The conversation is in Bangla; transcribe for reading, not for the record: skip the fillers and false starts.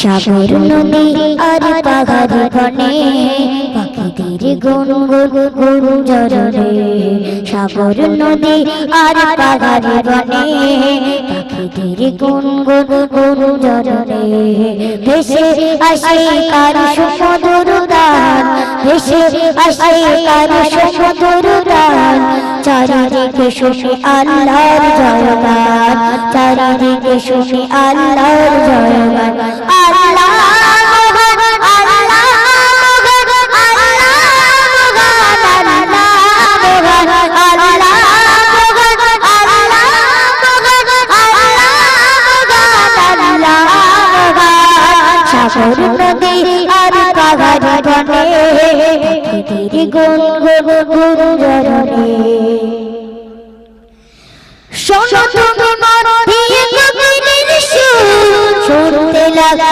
সাগর নদী আর পাহাড়ি বনে পাখিদের গুঞ্জন রে। সাগর নদী আর পাহাড়ি বনে পাখিদের গুঞ্জন রে। ভেসে আসে কার সুমধুর গান, ভেসে আসে কার সুমধুর গান। চারিদিকে শুনি আল্লাহর জয়গান, চারিদিকে শুনি আল্লাহর জয়গান। আল্লাহ সাগর নদী আর পাহাড়ি বনে পাখিদের গুঞ্জন রে। শোনো তুমি মন দিয়ে পাখিদের সুর, শুনতে লাগা